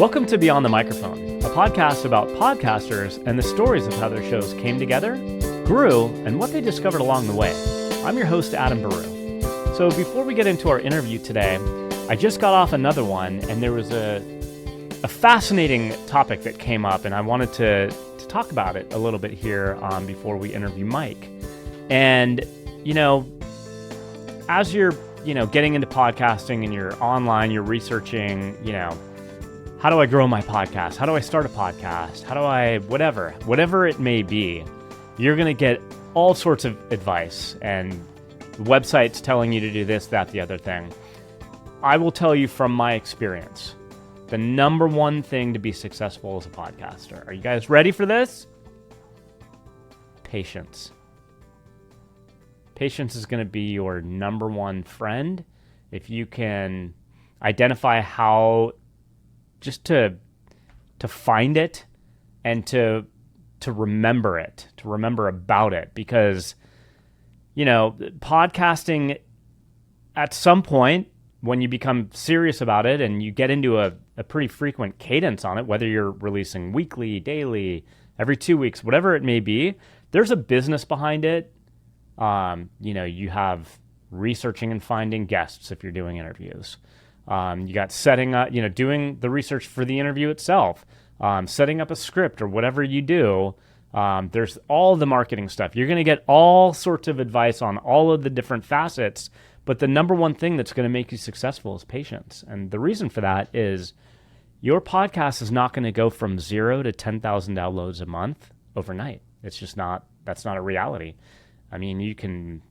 Welcome to Beyond the Microphone, a podcast about podcasters and the stories of how their shows came together, grew, and what they discovered along the way. I'm your host, Adam Baruh. So before we get into our interview today, I just got off another one, and there was a fascinating topic that came up, and I wanted to talk about it a little bit here before we interview Mike. And, as you're, getting into podcasting and you're online, you're researching, how do I grow my podcast? How do I start a podcast? How do I, whatever it may be, you're going to get all sorts of advice and websites telling you to do this, that, the other thing. I will tell you from my experience, the number one thing to be successful as a podcaster. Are you guys ready for this? Patience. Patience is going to be your number one friend. If you can identify how just to find it and to remember it, to remember about it, because, podcasting at some point when you become serious about it and you get into a pretty frequent cadence on it, whether you're releasing weekly, daily, every 2 weeks, whatever it may be, there's a business behind it. You have researching and finding guests if you're doing interviews. You got setting up, doing the research for the interview itself, setting up a script or whatever you do. There's all the marketing stuff. You're going to get all sorts of advice on all of the different facets, but the number one thing that's going to make you successful is patience. And the reason for that is your podcast is not going to go from 0 to 10,000 downloads a month overnight. It's just not, that's not a reality. I mean, you can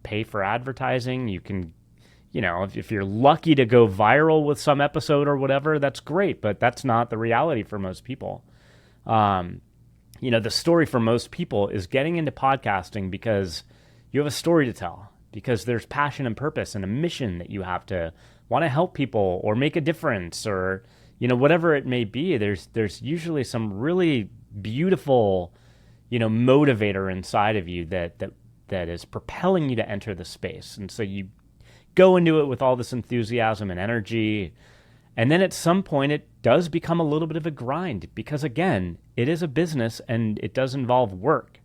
pay for advertising. You can, if you're lucky to go viral with some episode or whatever, that's great, but that's not the reality for most people. The story for most people is getting into podcasting because you have a story to tell, because there's passion and purpose and a mission that you have to want to help people or make a difference or, whatever it may be. There's usually some really beautiful, motivator inside of you that is propelling you to enter the space. And so you go into it with all this enthusiasm and energy. And then at some point it does become a little bit of a grind because, again, it is a business and it does involve work.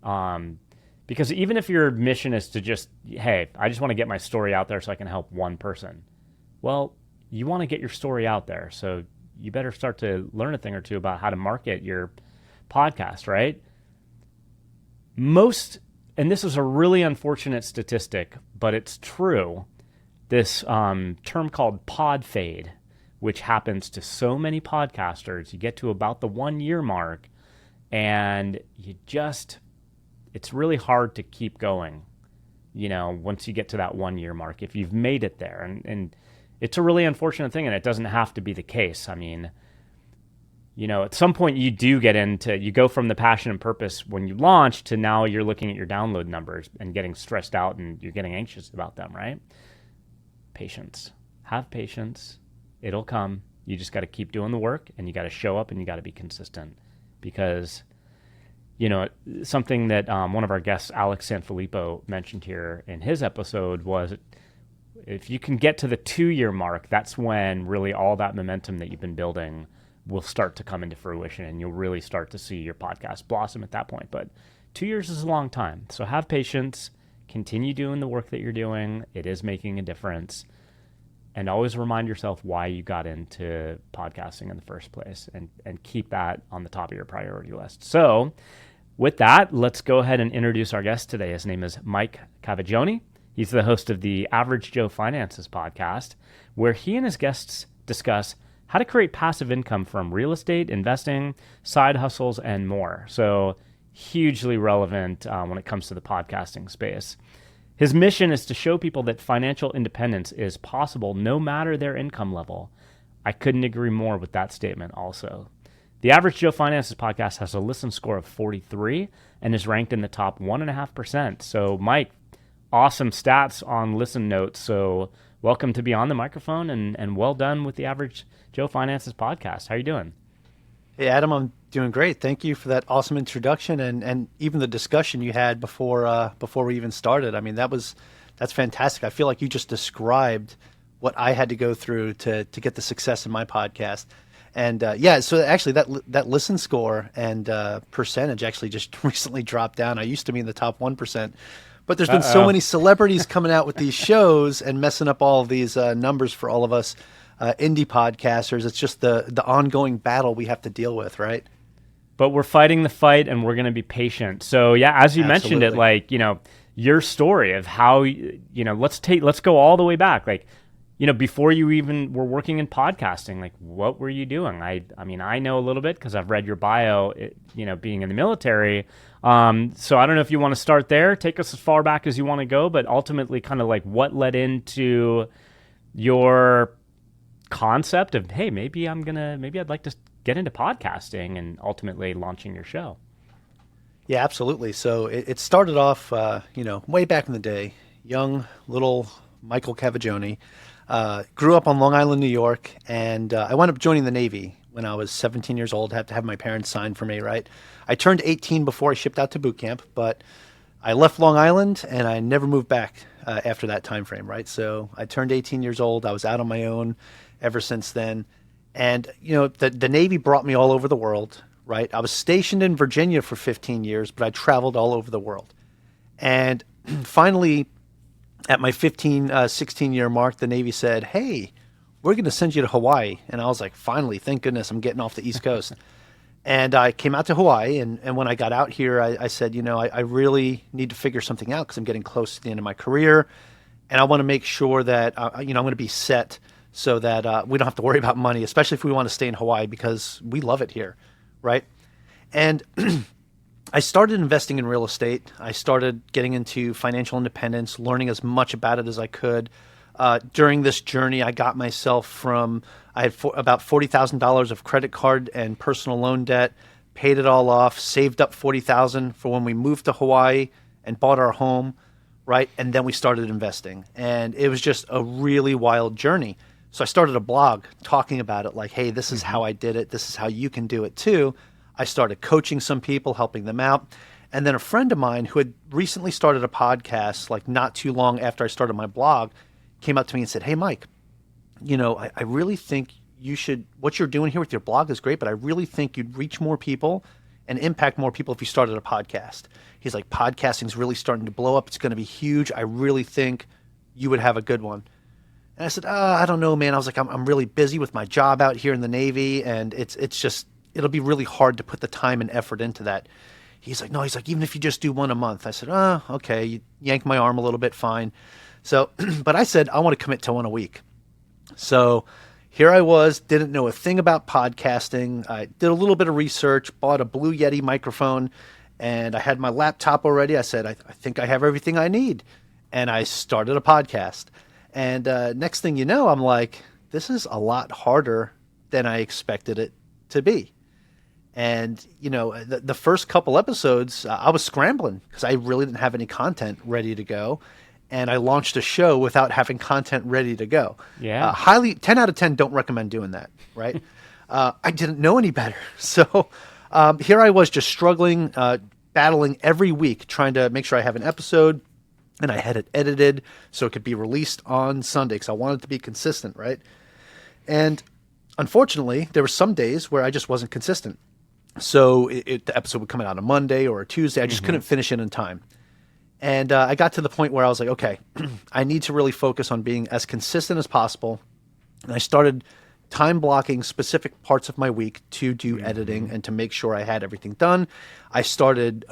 Because even if your mission is to just, hey, I just want to get my story out there so I can help one person. Well, you want to get your story out there. So you better start to learn a thing or two about how to market your podcast, right? And this is a really unfortunate statistic, but it's true, this term called podfade, which happens to so many podcasters. You get to about the 1 year mark, and it's really hard to keep going, once you get to that 1 year mark, if you've made it there. And it's a really unfortunate thing, and it doesn't have to be the case. I mean, at some point you go from the passion and purpose when you launch to now you're looking at your download numbers and getting stressed out and you're getting anxious about them, right? Patience. Have patience. It'll come. You just got to keep doing the work and you got to show up and you got to be consistent because, something that one of our guests, Alex Sanfilippo, mentioned here in his episode was if you can get to the 2 year mark, that's when really all that momentum that you've been building will start to come into fruition and you'll really start to see your podcast blossom at that point. But 2 years is a long time. So have patience, continue doing the work that you're doing. It is making a difference. And always remind yourself why you got into podcasting in the first place and keep that on the top of your priority list. So with that, let's go ahead and introduce our guest today. His name is Mike Cavaggioni. He's the host of the Average Joe Finances podcast, where he and his guests discuss how to create passive income from real estate, investing, side hustles, and more. So hugely relevant when it comes to the podcasting space. His mission is to show people that financial independence is possible no matter their income level. I couldn't agree more with that statement also. The Average Joe Finances podcast has a listen score of 43 and is ranked in the top 1.5%. So Mike, awesome stats on listen notes. So welcome to Beyond the Microphone and well done with the Average Joe Finances podcast. How are you doing? Hey, Adam, I'm doing great. Thank you for that awesome introduction and even the discussion you had before we even started. I mean, that's fantastic. I feel like you just described what I had to go through to get the success in my podcast. And so actually that listen score and percentage actually just recently dropped down. I used to be in the top 1%, but there's been so many celebrities coming out with these shows and messing up all of these numbers for all of us indie podcasters. It's just the ongoing battle we have to deal with, right? But we're fighting the fight, and we're going to be patient. So yeah, as you mentioned it, like, your story of how, let's go all the way back. Like, before you even were working in podcasting, like, what were you doing? I mean, I know a little bit because I've read your bio, being in the military. So I don't know if you want to start there, take us as far back as you want to go, but ultimately kind of like what led into your concept of, hey, maybe I'd like to get into podcasting, and ultimately launching your show. Yeah, absolutely. So it started off, way back in the day, young little Michael Cavaggioni, grew up on Long Island, New York, and I wound up joining the Navy when I was 17 years old. I had to have my parents sign for me, right? I turned 18 before I shipped out to boot camp, but I left Long Island and I never moved back after that time frame, right? So I turned 18 years old. I was out on my own ever since then. And, the Navy brought me all over the world, right? I was stationed in Virginia for 15 years, but I traveled all over the world. And finally, at my 16-year mark, the Navy said, hey, we're going to send you to Hawaii. And I was like, finally, thank goodness, I'm getting off the East Coast. And I came out to Hawaii. And when I got out here, I said, I really need to figure something out because I'm getting close to the end of my career. And I want to make sure that, I'm going to be set so that we don't have to worry about money, especially if we want to stay in Hawaii because we love it here, right? And I started investing in real estate. I started getting into financial independence, learning as much about it as I could. During this journey, I got myself I had about $40,000 of credit card and personal loan debt, paid it all off, saved up $40,000 for when we moved to Hawaii and bought our home, right? And then we started investing. And it was just a really wild journey. So I started a blog talking about it, like, hey, this is how I did it. This is how you can do it too. I started coaching some people, helping them out. And then a friend of mine who had recently started a podcast, like not too long after I started my blog, came up to me and said, hey, Mike, I really think what you're doing here with your blog is great, but I really think you'd reach more people and impact more people if you started a podcast. He's like, podcasting's really starting to blow up. It's going to be huge. I really think you would have a good one. And I said, I don't know, man. I was like, I'm really busy with my job out here in the Navy, and it'll be really hard to put the time and effort into that. He's like, no, even if you just do one a month. I said, okay. You yank my arm a little bit, fine. So, but I said, I want to commit to one a week. So here I was, didn't know a thing about podcasting. I did a little bit of research, bought a Blue Yeti microphone, and I had my laptop already. I said, I think I have everything I need. And I started a podcast. And next thing you know, I'm like, this is a lot harder than I expected it to be. And, the first couple episodes, I was scrambling because I really didn't have any content ready to go. And I launched a show without having content ready to go. Yeah. 10 out of 10 don't recommend doing that, right? I didn't know any better. So here I was just struggling, battling every week, trying to make sure I have an episode. And I had it edited so it could be released on Sunday because I wanted to be consistent, right? And unfortunately, there were some days where I just wasn't consistent. So the episode would come out on a Monday or a Tuesday. I just couldn't finish it in time. And I got to the point where I was like, okay, I need to really focus on being as consistent as possible. And I started time blocking specific parts of my week to do editing and to make sure I had everything done. I started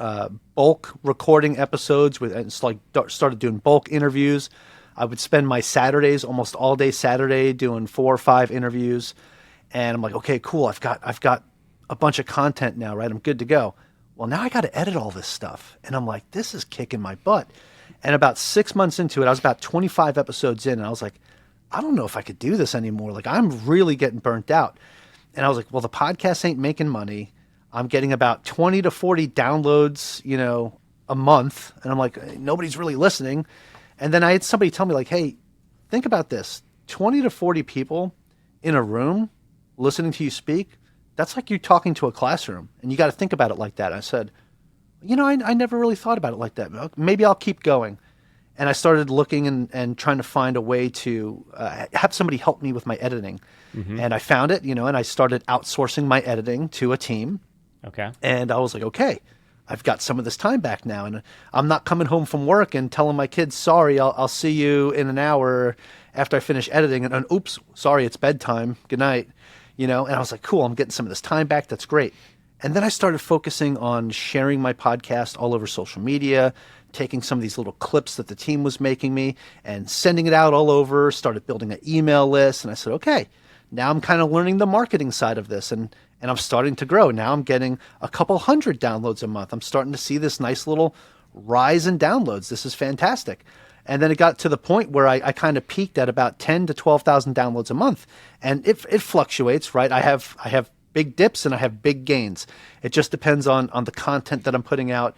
bulk recording episodes and started doing bulk interviews. I would spend my Saturdays, almost all day Saturday, doing 4 or 5 interviews. And I'm like, okay, cool. I've got a bunch of content now, right? I'm good to go. Well, now I got to edit all this stuff. And I'm like, this is kicking my butt. And about 6 months into it, I was about 25 episodes in, and I was like, I don't know if I could do this anymore. Like, I'm really getting burnt out. And I was like, well, the podcast ain't making money. I'm getting about 20 to 40 downloads, a month. And I'm like, nobody's really listening. And then I had somebody tell me, like, hey, think about this. 20 to 40 people in a room listening to you speak, that's like you're talking to a classroom. And you got to think about it like that. I said, I never really thought about it like that. Maybe I'll keep going. and I started looking and trying to find a way to have somebody help me with my editing. And I found it, and I started outsourcing my editing to a team. Okay. And I was like, okay, I've got some of this time back now, and I'm not coming home from work and telling my kids, sorry, I'll see you in an hour after I finish editing, and oops, sorry, it's bedtime, good night, and I was like, cool, I'm getting some of this time back, that's great. And then I started focusing on sharing my podcast all over social media, taking some of these little clips that the team was making me and sending it out all over, started building an email list, and I said, okay, now I'm kind of learning the marketing side of this, and I'm starting to grow. Now I'm getting a couple hundred downloads a month. I'm starting to see this nice little rise in downloads. This is fantastic. And then it got to the point where I kind of peaked at about 10 to 12,000 downloads a month. And it fluctuates, right? I have big dips and I have big gains. It just depends on the content that I'm putting out.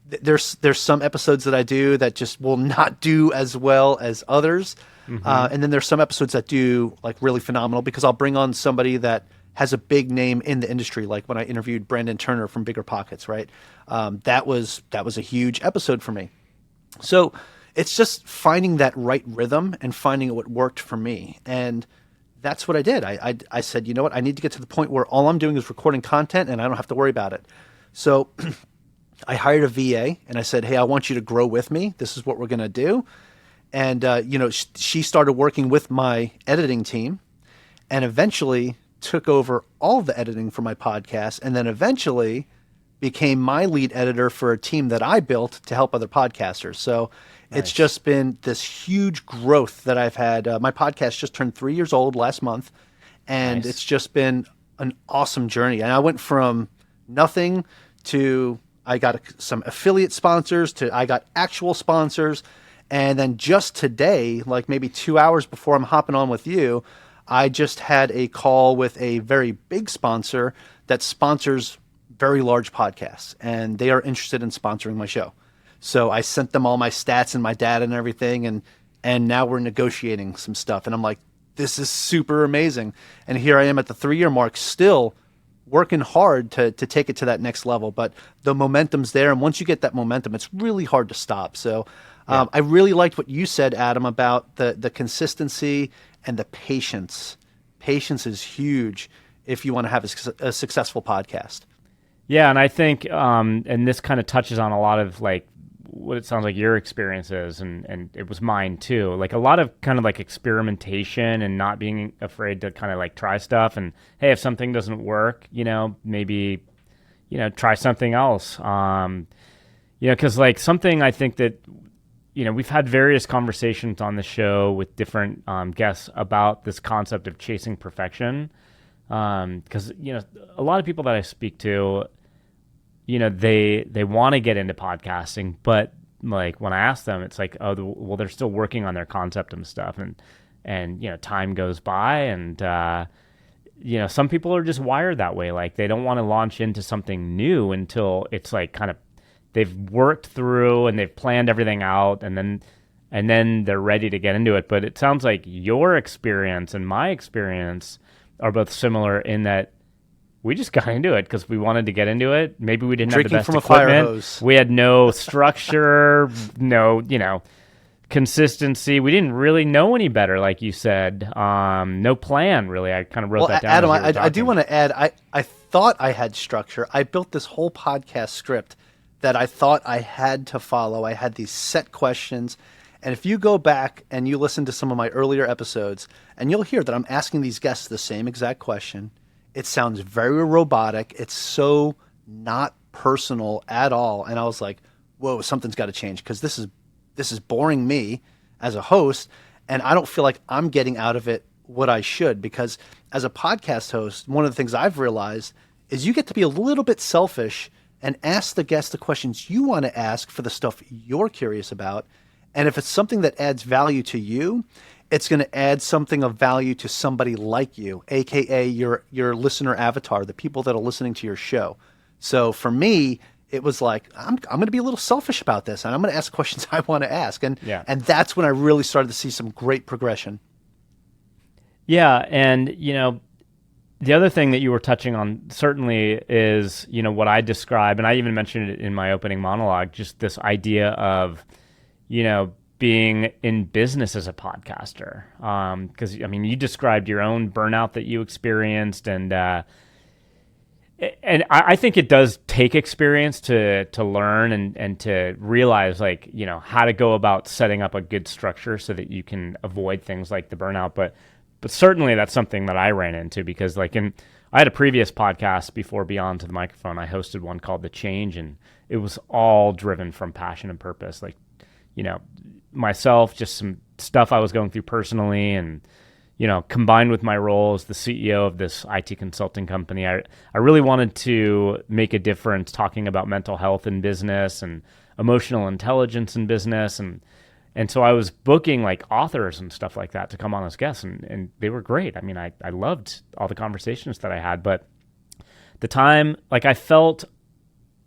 There's some episodes that I do that just will not do as well as others. And then there's some episodes that do like really phenomenal because I'll bring on somebody that has a big name in the industry. Like when I interviewed Brandon Turner from Bigger Pockets, right? That was a huge episode for me. So it's just finding that right rhythm and finding what worked for me. And that's what I did. I said, you know what? I need to get to the point where all I'm doing is recording content and I don't have to worry about it. So I hired a VA and I said, hey, I want you to grow with me. This is what we're going to do. And, she started working with my editing team and eventually took over all the editing for my podcast, and then eventually became my lead editor for a team that I built to help other podcasters. So It's just been this huge growth that I've had. My podcast just turned 3 years old last month, and it's just been an awesome journey. And I went from nothing to I got some affiliate sponsors to I got actual sponsors. And then just today, like maybe 2 hours before I'm hopping on with you, I just had a call with a very big sponsor that sponsors very large podcasts, and they are interested in sponsoring my show. So I sent them all my stats and my data and everything, and now we're negotiating some stuff. And I'm like, this is super amazing. And here I am at the 3-year mark, still working hard to take it to that next level. But the momentum's there, and once you get that momentum, it's really hard to stop. So I really liked what you said, Adam, about the consistency and the patience. Patience is huge if you want to have a successful podcast. Yeah, and I think, and this kind of touches on a lot of like what it sounds like your experiences, and it was mine too. Like a lot of kind of like experimentation and not being afraid to kind of like try stuff. And hey, if something doesn't work, maybe, try something else. Because like something I think that, we've had various conversations on the show with different guests about this concept of chasing perfection. Because, a lot of people that I speak to, they want to get into podcasting, but like when I ask them, it's like, oh, well, they're still working on their concept and stuff. And time goes by and, some people are just wired that way. Like they don't want to launch into something new until it's like kind of, they've worked through and they've planned everything out and then they're ready to get into it. But it sounds like your experience and my experience are both similar in that we just got into it because we wanted to get into it. Maybe we didn't have the best from equipment. A fire hose. We had no structure, no, consistency. We didn't really know any better, like you said. No plan, really. I kind of wrote that down. Adam, I do want to add, I thought I had structure. I built this whole podcast script that I thought I had to follow. I had these set questions. And if you go back and you listen to some of my earlier episodes, and you'll hear that I'm asking these guests the same exact question. It sounds very robotic. It's so not personal at all. And I was like, whoa, something's got to change because this is boring me as a host, and I don't feel like I'm getting out of it what I should. Because as a podcast host, one of the things I've realized is you get to be a little bit selfish and ask the guest the questions you want to ask for the stuff you're curious about. And if it's something that adds value to you, it's going to add something of value to somebody like you, aka your listener avatar, the people that are listening to your show. So for me, it was like, I'm going to be a little selfish about this, and I'm going to ask questions I want to ask. And that's when I really started to see some great progression. Yeah, and the other thing that you were touching on certainly is, what I describe, and I even mentioned it in my opening monologue, just this idea of, being in business as a podcaster. Because, I mean, you described your own burnout that you experienced, and I think it does take experience to learn and to realize, like, how to go about setting up a good structure so that you can avoid things like the burnout. But certainly that's something that I ran into, because I had a previous podcast before Beyond to the Microphone. I hosted one called The Change, and it was all driven from passion and purpose. Like, myself, just some stuff I was going through personally, and combined with my role as the CEO of this IT consulting company, I really wanted to make a difference talking about mental health in business and emotional intelligence in business. And so I was booking like authors and stuff like that to come on as guests, and they were great. I mean, I loved all the conversations that I had, but the time, like, I felt,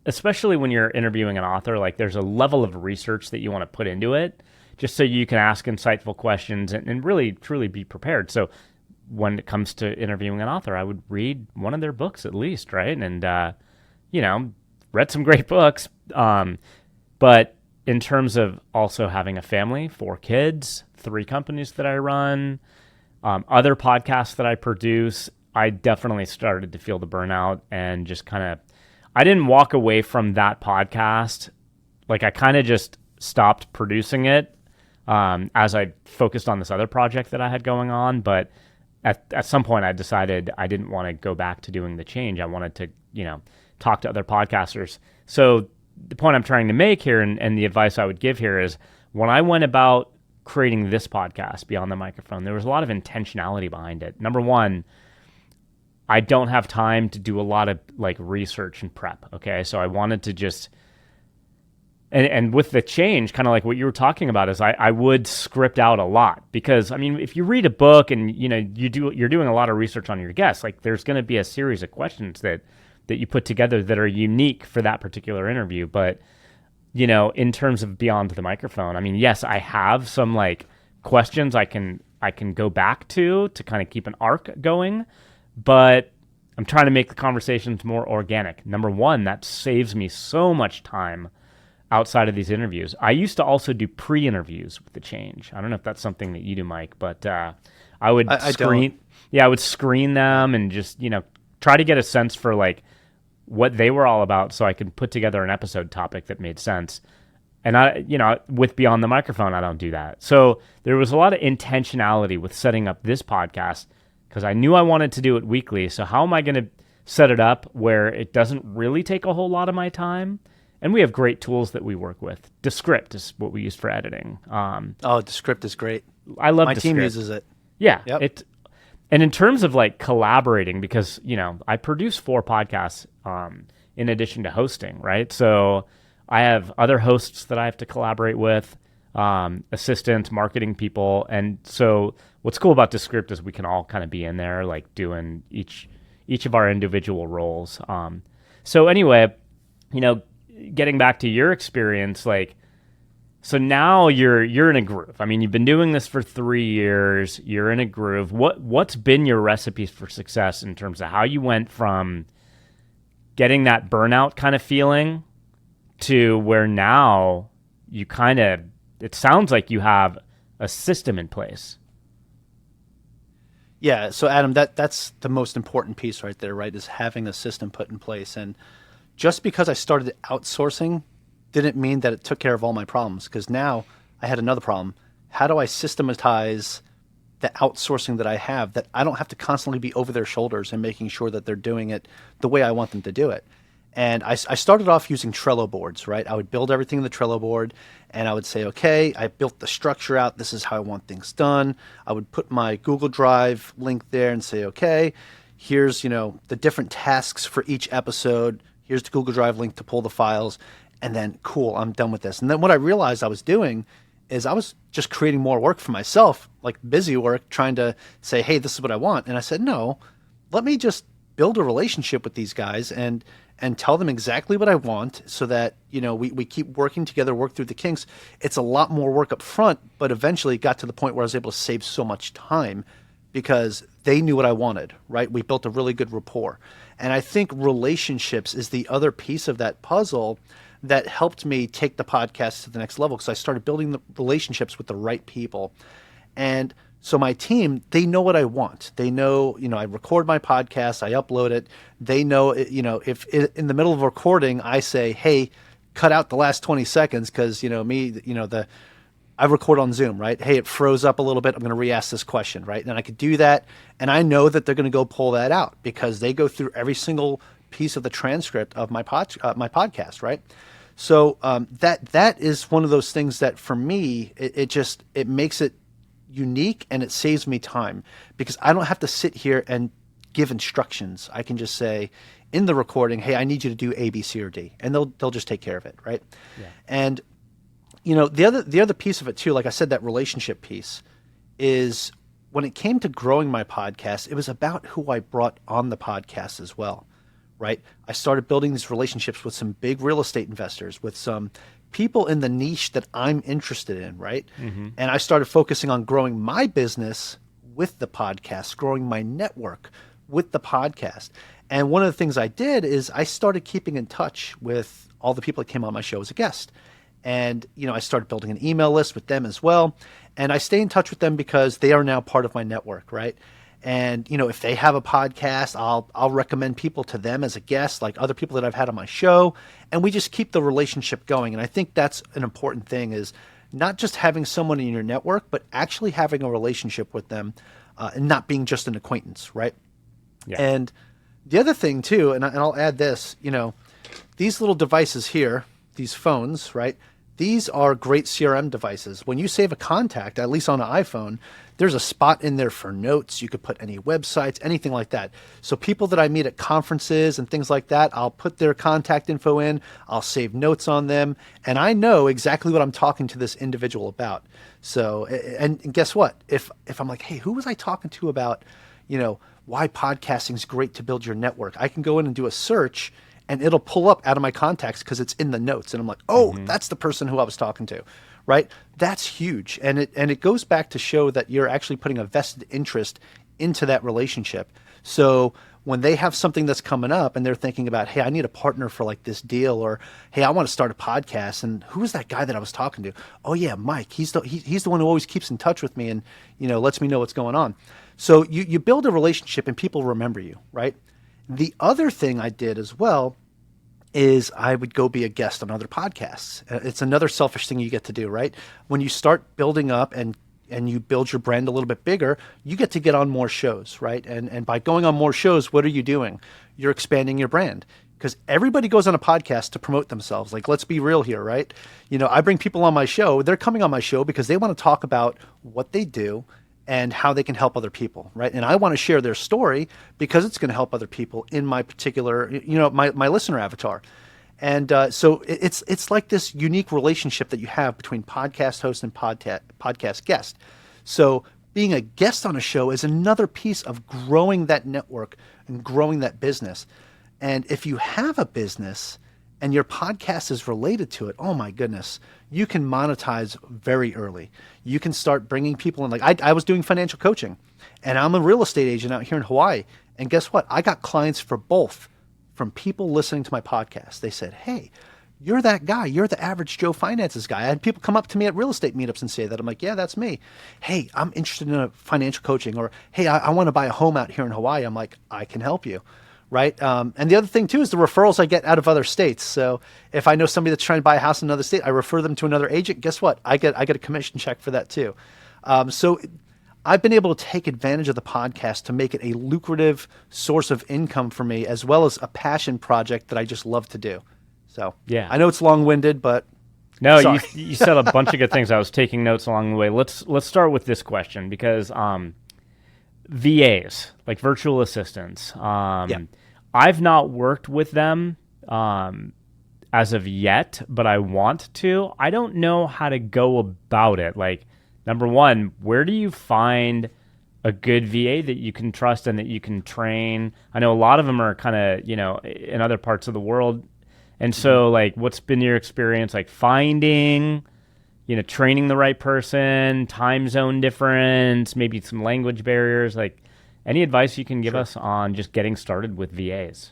especially when you're interviewing an author, like there's a level of research that you want to put into it, just so you can ask insightful questions and really, truly be prepared. So when it comes to interviewing an author, I would read one of their books at least, right? And, read some great books. But in terms of also having a family, 4 kids, 3 companies that I run, other podcasts that I produce, I definitely started to feel the burnout, and just I didn't walk away from that podcast. Like, I kind of just stopped producing it as I focused on this other project that I had going on. But at some point I decided I didn't want to go back to doing The Change. I wanted to, talk to other podcasters. So the point I'm trying to make here, and the advice I would give here, is when I went about creating this podcast, Beyond the Microphone, there was a lot of intentionality behind it. Number one, I don't have time to do a lot of like research and prep. Okay. So I wanted to just, and with The Change, kind of like what you were talking about, is I would script out a lot, because, I mean, if you read a book and, you're doing a lot of research on your guests, like there's going to be a series of questions that you put together that are unique for that particular interview. But, in terms of Beyond the Microphone, I mean, yes, I have some like questions I can go back to kind of keep an arc going, but I'm trying to make the conversations more organic. Number one, that saves me so much time outside of these interviews. I used to also do pre-interviews with The Change. I don't know if that's something that you do, Mike, but I would screen. Yeah, I would screen them and just, try to get a sense for like what they were all about, so I could put together an episode topic that made sense. And with Beyond the Microphone, I don't do that. So there was a lot of intentionality with setting up this podcast, because I knew I wanted to do it weekly. So how am I going to set it up where it doesn't really take a whole lot of my time? And we have great tools that we work with. Descript is what we use for editing. Descript is great. I love my Descript. team uses it. Yeah. Yep. And in terms of like collaborating, because, I produce 4 podcasts in addition to hosting, right? So I have other hosts that I have to collaborate with, assistants, marketing people. And so what's cool about Descript is we can all kind of be in there, like doing each of our individual roles. So anyway, getting back to your experience, like, so now you're in a groove. I mean, you've been doing this for 3 years. You're in a groove. What's been your recipes for success in terms of how you went from getting that burnout kind of feeling to where now you it sounds like you have a system in place? Yeah. So Adam, that's the most important piece right there, right? Is having a system put in place. And just because I started outsourcing didn't mean that it took care of all my problems, because now I had another problem. How do I systematize the outsourcing that I have, that I don't have to constantly be over their shoulders and making sure that they're doing it the way I want them to do it? And I started off using Trello boards, right? I would build everything in the Trello board, and I would say, okay, I built the structure out. This is how I want things done. I would put my Google Drive link there and say, okay, here's, the different tasks for each episode. Here's the Google Drive link to pull the files. And then, cool, I'm done with this. And then what I realized I was doing is I was just creating more work for myself, like busy work, trying to say, hey, this is what I want. And I said, no, let me just build a relationship with these guys and tell them exactly what I want, so that, we keep working together, work through the kinks. It's a lot more work up front, but eventually it got to the point where I was able to save so much time because they knew what I wanted, right? We built a really good rapport. And I think relationships is the other piece of that puzzle that helped me take the podcast to the next level because I started building the relationships with the right people. And so my team, they know what I want. They know, I record my podcast, I upload it. They know, if in the middle of recording, I say, hey, cut out the last 20 seconds because, I record on Zoom, right? Hey, it froze up a little bit. I'm going to re-ask this question, right? And I could do that. And I know that they're going to go pull that out because they go through every single piece of the transcript of my podcast, right? So that is one of those things that for me, it makes it unique and it saves me time because I don't have to sit here and give instructions. I can just say in the recording, hey, I need you to do A, B, C, or D, and they'll just take care of it, right? Yeah. And the other piece of it too, like I said, that relationship piece is when it came to growing my podcast, it was about who I brought on the podcast as well, right? I started building these relationships with some big real estate investors, with some people in the niche that I'm interested in, right? Mm-hmm. And I started focusing on growing my business with the podcast, growing my network with the podcast. And one of the things I did is I started keeping in touch with all the people that came on my show as a guest. And, I started building an email list with them as well. And I stay in touch with them because they are now part of my network, right? And, if they have a podcast, I'll recommend people to them as a guest, like other people that I've had on my show. And we just keep the relationship going. And I think that's an important thing is not just having someone in your network, but actually having a relationship with them and not being just an acquaintance, right? Yeah. And the other thing too, and I'll add this, these little devices here, these phones, right? These are great CRM devices. When you save a contact, at least on an iPhone, there's a spot in there for notes. You could put any websites, anything like that. So people that I meet at conferences and things like that, I'll put their contact info in, I'll save notes on them, and I know exactly what I'm talking to this individual about. So, and guess what? If I'm like, hey, who was I talking to about, why podcasting is great to build your network? I can go in and do a search and it'll pull up out of my contacts because it's in the notes. And I'm like, oh, that's the person who I was talking to, right? That's huge. And it goes back to show that you're actually putting a vested interest into that relationship. So when they have something that's coming up and they're thinking about, hey, I need a partner for like this deal, or hey, I want to start a podcast. And who is that guy that I was talking to? Oh yeah, Mike. He's the one who always keeps in touch with me and lets me know what's going on. So you build a relationship and people remember you, right? The other thing I did as well is I would go be a guest on other podcasts. It's another selfish thing you get to do, right? When you start building up and you build your brand a little bit bigger, you get to get on more shows, right? And by going on more shows, what are you doing? You're expanding your brand because everybody goes on a podcast to promote themselves. Like, let's be real here, right? I bring people on my show. They're coming on my show because they want to talk about what they do and how they can help other people, right? And I want to share their story because it's going to help other people in my particular, my listener avatar. And so it's like this unique relationship that you have between podcast host and podcast guest. So being a guest on a show is another piece of growing that network and growing that business. And if you have a business and your podcast is related to it, oh my goodness, you can monetize very early. You can start bringing people in. Like I was doing financial coaching and I'm a real estate agent out here in Hawaii. And guess what? I got clients for both from people listening to my podcast. They said, hey, you're that guy. You're the average Joe finances guy. I had people come up to me at real estate meetups and say that. I'm like, yeah, that's me. Hey, I'm interested in a financial coaching, or hey, I want to buy a home out here in Hawaii. I'm like, I can help you. Right. And the other thing too is the referrals I get out of other states. So if I know somebody that's trying to buy a house in another state, I refer them to another agent. Guess what? I get a commission check for that too. So I've been able to take advantage of the podcast to make it a lucrative source of income for me, as well as a passion project that I just love to do. So yeah, I know it's long-winded, but no, you said a bunch of good things. I was taking notes along the way. Let's start with this question because VAs, like virtual assistants. I've not worked with them as of yet, but I want to. I don't know how to go about it. Like, number one, where do you find a good VA that you can trust and that you can train? I know a lot of them are kind of, in other parts of the world. And so, like, what's been your experience, like, finding, training the right person, time zone difference, maybe some language barriers? Like, any advice you can give us on just getting started with VAs?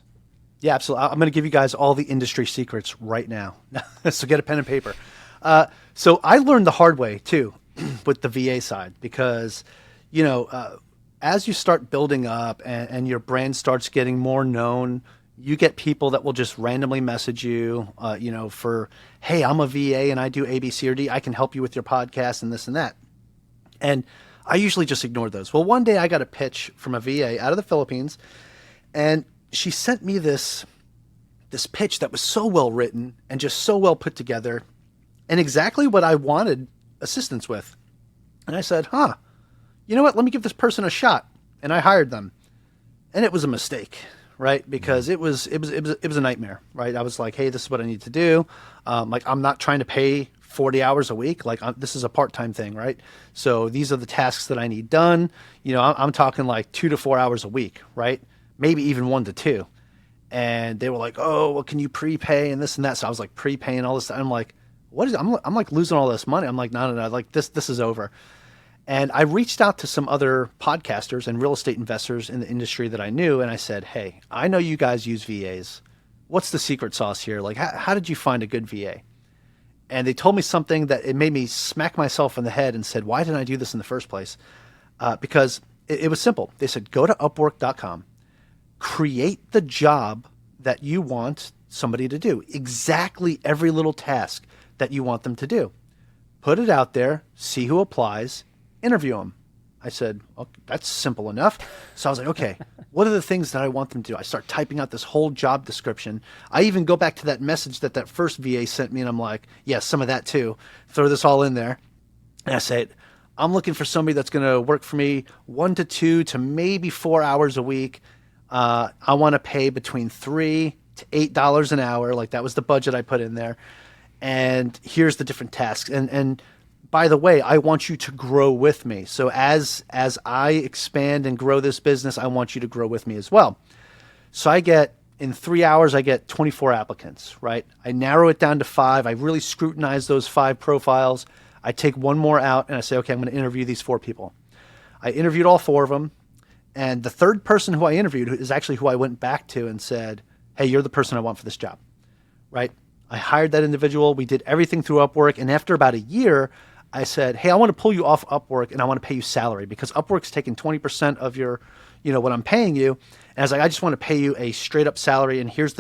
Yeah, absolutely. I'm going to give you guys all the industry secrets right now. So get a pen and paper. So I learned the hard way too with the VA side because, as you start building up and your brand starts getting more known, you get people that will just randomly message you, for, hey, I'm a VA and I do A, B, C, or D. I can help you with your podcast and this and that. And I usually just ignore those. Well, one day I got a pitch from a VA out of the Philippines, and she sent me this pitch that was so well written and just so well put together and exactly what I wanted assistance with. And I said, you know what? Let me give this person a shot. And I hired them. And it was a mistake, right? Because it was a nightmare, right? I was like, hey, this is what I need to do. I'm not trying to pay 40 hours a week. This is a part-time thing, right? So these are the tasks that I need done. I'm talking like 2 to 4 hours a week, right? Maybe even 1 to 2. And they were like, oh, well, can you prepay and this and that? So I was like prepaying all this. I'm like, what is it? I'm like losing all this money. I'm like, no. Like this is over. And I reached out to some other podcasters and real estate investors in the industry that I knew. And I said, hey, I know you guys use VAs. What's the secret sauce here? Like, how did you find a good VA? And they told me something that it made me smack myself in the head and said, why didn't I do this in the first place? Because it was simple. They said, go to upwork.com, create the job that you want somebody to do, exactly every little task that you want them to do. Put it out there, see who applies, interview them. I said, okay, that's simple enough. So I was like, okay, what are the things that I want them to do? I start typing out this whole job description. I even go back to that message that first VA sent me, and I'm like, yeah, some of that too. Throw this all in there. And I said, I'm looking for somebody that's going to work for me 1 to 2 to maybe 4 hours a week. I want to pay between $3 to $8 an hour. Like that was the budget I put in there. And here's the different tasks. And by the way, I want you to grow with me. So as I expand and grow this business, I want you to grow with me as well. So in 3 hours, I get 24 applicants, right? I narrow it down to 5. I really scrutinize those 5 profiles. I take one more out and I say, okay, I'm going to interview these 4 people. I interviewed all 4 of them. And the third person who I interviewed is actually who I went back to and said, hey, you're the person I want for this job, right? I hired that individual. We did everything through Upwork. And after about a year, I said, hey, I want to pull you off Upwork and I want to pay you salary because Upwork's taking 20% of your, what I'm paying you. And I was like, I just want to pay you a straight up salary. And here's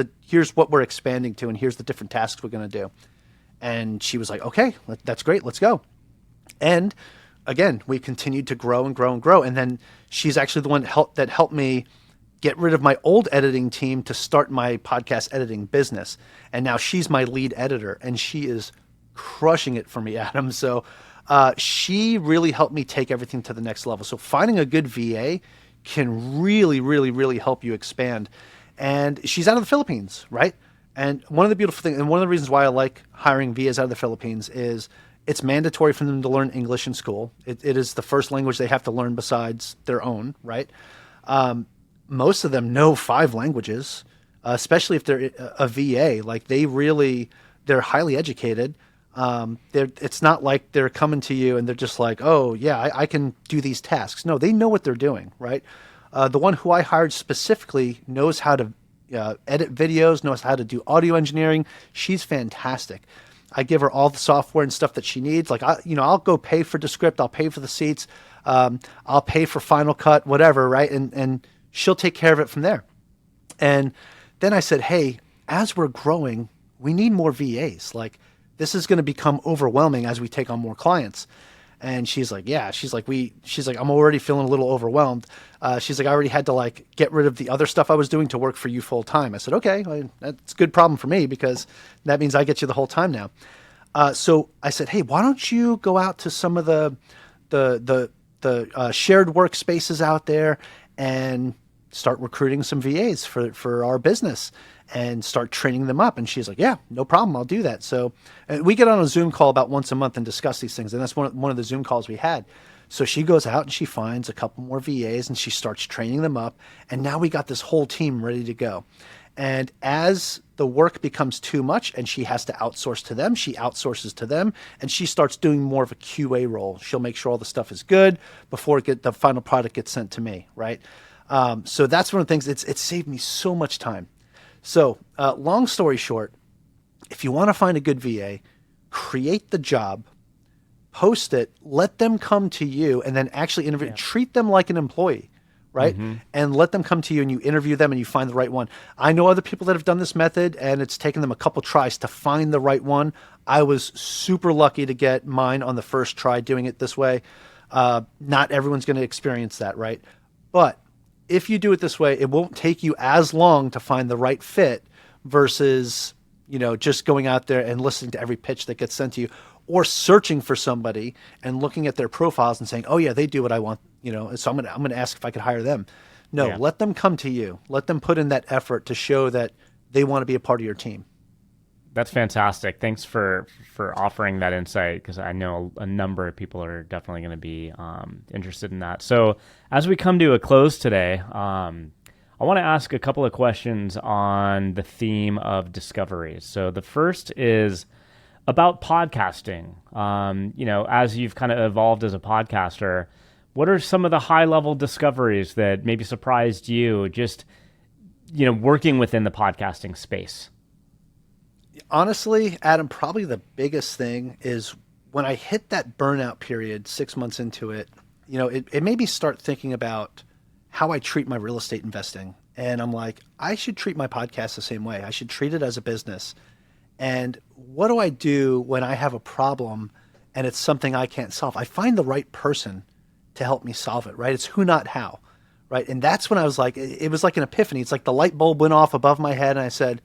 what we're expanding to. And here's the different tasks we're going to do. And she was like, okay, that's great. Let's go. And again, we continued to grow and grow and grow. And then she's actually the one that helped me get rid of my old editing team to start my podcast editing business. And now she's my lead editor and she is crushing it for me, Adam. So she really helped me take everything to the next level. So finding a good VA can really, really, really help you expand. And she's out of the Philippines, right? And one of the beautiful things, and one of the reasons why I like hiring VAs out of the Philippines is it's mandatory for them to learn English in school. It is the first language they have to learn besides their own, right? Most of them know 5 languages, especially if they're a VA. Like they're highly educated. It's not like they're coming to you and they're just like, oh yeah, I can do these tasks. No, they know what they're doing, right? The one who I hired specifically knows how to edit videos, knows how to do audio engineering. She's fantastic. I give her all the software and stuff that she needs. Like I'll go pay for Descript, I'll pay for the seats, I'll pay for Final Cut, whatever, right? And she'll take care of it from there. And then I said, hey, as we're growing, we need more VAs. Like this is going to become overwhelming as we take on more clients. And she's like, yeah, she's like, I'm already feeling a little overwhelmed. She's like, I already had to get rid of the other stuff I was doing to work for you full time. I said, okay, well, that's a good problem for me because that means I get you the whole time now. So I said, hey, why don't you go out to some of the shared workspaces out there and start recruiting some VAs for our business and start training them up. And she's like, yeah, no problem. I'll do that. So we get on a Zoom call about once a month and discuss these things. And that's one of the Zoom calls we had. So she goes out and she finds a couple more VAs and she starts training them up. And now we got this whole team ready to go. And as the work becomes too much and she has to outsource to them, she outsources to them and she starts doing more of a QA role. She'll make sure all the stuff is good before the final product gets sent to me, right? So that's one of the things, it's saved me so much time. So, long story short, if you want to find a good VA, create the job, post it, let them come to you, and then actually interview. Yeah. Treat them like an employee, right? And let them come to you, and you interview them, and you find the right one. I know other people that have done this method, and it's taken them a couple tries to find the right one. I was super lucky to get mine on the first try doing it this way. Not everyone's going to experience that, right? But if you do it this way, it won't take you as long to find the right fit versus, just going out there and listening to every pitch that gets sent to you, or searching for somebody and looking at their profiles and saying, oh yeah, they do what I want, so I'm going to ask if I could hire them. No, Yeah. let them come to you. Let them put in that effort to show that they want to be a part of your team. That's fantastic. Thanks for offering that insight, because I know a number of people are definitely going to be interested in that. So as we come to a close today, I want to ask a couple of questions on the theme of discoveries. So the first is about podcasting. As you've kind of evolved as a podcaster, what are some of the high-level discoveries that maybe surprised you just, working within the podcasting space? Honestly, Adam, probably the biggest thing is when I hit that burnout period 6 months into it, it made me start thinking about how I treat my real estate investing. And I'm like, I should treat my podcast the same way. I should treat it as a business. And what do I do when I have a problem and it's something I can't solve? I find the right person to help me solve it, right? It's who, not how, right? And that's when I was like, it was like an epiphany. It's like the light bulb went off above my head and I said,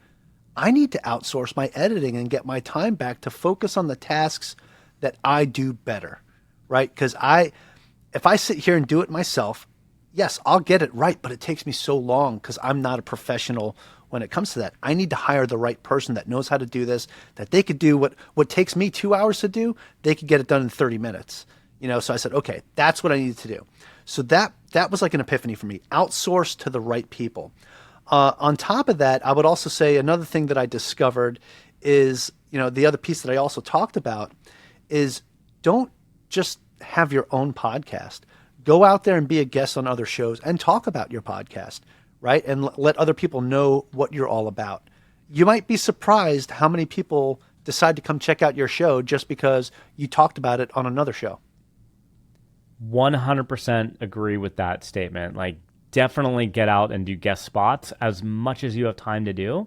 I need to outsource my editing and get my time back to focus on the tasks that I do better, right? Because if I sit here and do it myself, yes, I'll get it right, but it takes me so long because I'm not a professional when it comes to that. I need to hire the right person that knows how to do this, that they could do what takes me 2 hours to do, they could get it done in 30 minutes. So I said, okay, that's what I needed to do. So that was like an epiphany for me. Outsource to the right people. On top of that, I would also say another thing that I discovered is, the other piece that I also talked about is don't just have your own podcast. Go out there and be a guest on other shows and talk about your podcast, right? And let other people know what you're all about. You might be surprised how many people decide to come check out your show just because you talked about it on another show. 100% agree with that statement. Like, definitely get out and do guest spots as much as you have time to do.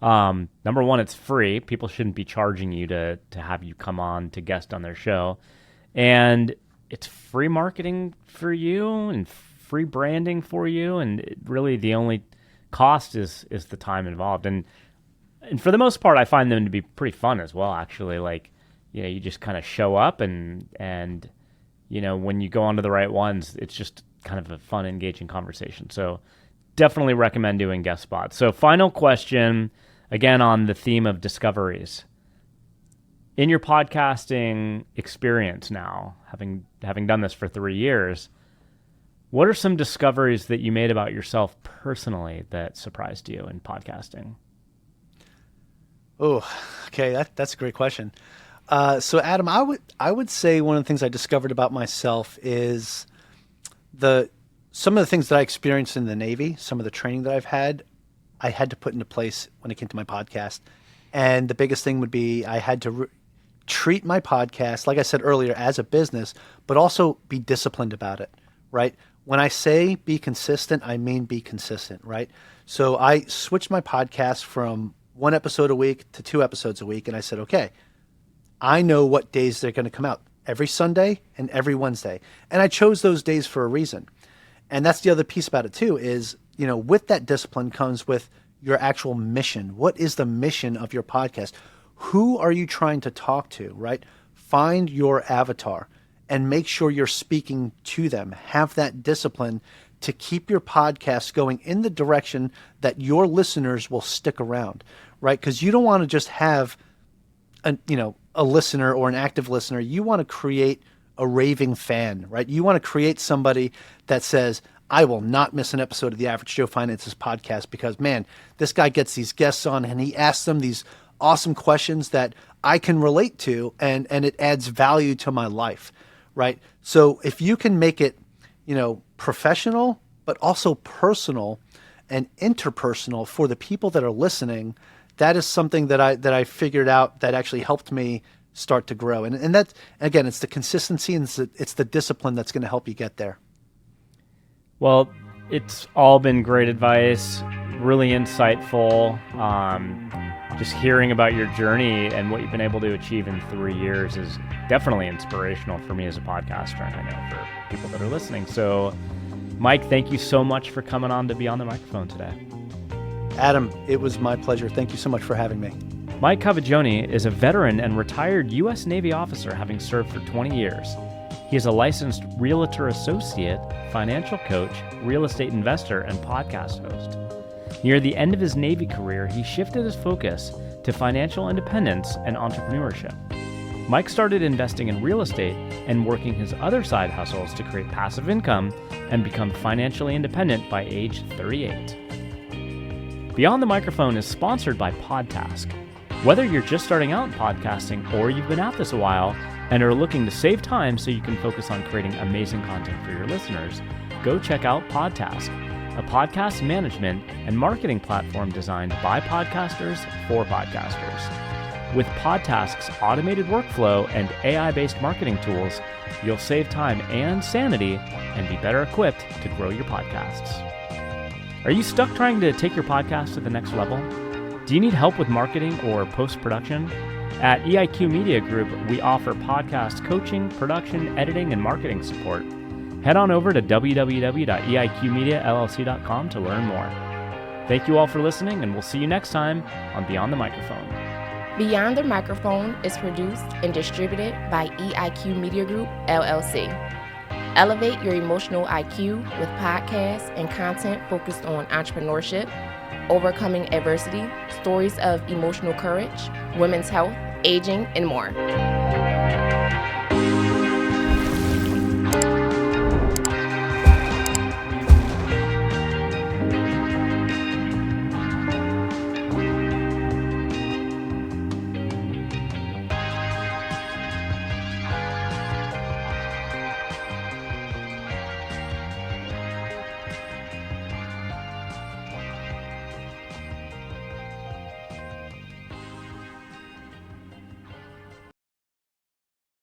Number one, it's free. People shouldn't be charging you to have you come on to guest on their show. And it's free marketing for you and free branding for you. And really the only cost is the time involved. And for the most part, I find them to be pretty fun as well, actually. Like, you just kind of show up and when you go onto the right ones, it's just kind of a fun, engaging conversation. So definitely recommend doing guest spots. So final question, again, on the theme of discoveries. In your podcasting experience now, having done this for 3 years, what are some discoveries that you made about yourself personally that surprised you in podcasting? Oh, okay. That's a great question. So Adam, I would say one of the things I discovered about myself is some of the things that I experienced in the Navy, some of the training that I've had, I had to put into place when it came to my podcast. And the biggest thing would be I had to treat my podcast, like I said earlier, as a business, but also be disciplined about it, right? When I say be consistent, I mean be consistent, right? So I switched my podcast from 1 episode a week to 2 episodes a week. And I said, okay, I know what days they're going to come out, every Sunday and every Wednesday. And I chose those days for a reason. And that's the other piece about it too, is, with that discipline comes with your actual mission. What is the mission of your podcast? Who are you trying to talk to, right? Find your avatar and make sure you're speaking to them. Have that discipline to keep your podcast going in the direction that your listeners will stick around, right? Because you don't want to just have a listener or an active listener. You want to create a raving fan, right? You want to create somebody that says, I will not miss an episode of the Average Joe Finances podcast because, man, this guy gets these guests on and he asks them these awesome questions that I can relate to, and it adds value to my life, right? So if you can make it, professional, but also personal, and interpersonal for the people that are listening, that is something that I figured out that actually helped me start to grow. And that, again, it's the consistency and it's the discipline that's going to help you get there. Well, it's all been great advice, really insightful. Just hearing about your journey and what you've been able to achieve in 3 years is definitely inspirational for me as a podcaster, and I know for people that are listening. So, Mike, thank you so much for coming on to be on the microphone today. Adam, it was my pleasure. Thank you so much for having me. Mike Cavaggioni is a veteran and retired U.S. Navy officer, having served for 20 years. He is a licensed realtor associate, financial coach, real estate investor, and podcast host. Near the end of his Navy career, he shifted his focus to financial independence and entrepreneurship. Mike started investing in real estate and working his other side hustles to create passive income and become financially independent by age 38. Beyond the Microphone is sponsored by Podtask. Whether you're just starting out in podcasting or you've been at this a while and are looking to save time so you can focus on creating amazing content for your listeners, go check out Podtask, a podcast management and marketing platform designed by podcasters for podcasters. With Podtask's automated workflow and AI-based marketing tools, you'll save time and sanity and be better equipped to grow your podcasts. Are you stuck trying to take your podcast to the next level? Do you need help with marketing or post-production? At EIQ Media Group, we offer podcast coaching, production, editing, and marketing support. Head on over to www.eiqmediallc.com to learn more. Thank you all for listening, and we'll see you next time on Beyond the Microphone. Beyond the Microphone is produced and distributed by EIQ Media Group, LLC. Elevate your emotional IQ with podcasts and content focused on entrepreneurship, overcoming adversity, stories of emotional courage, women's health, aging, and more.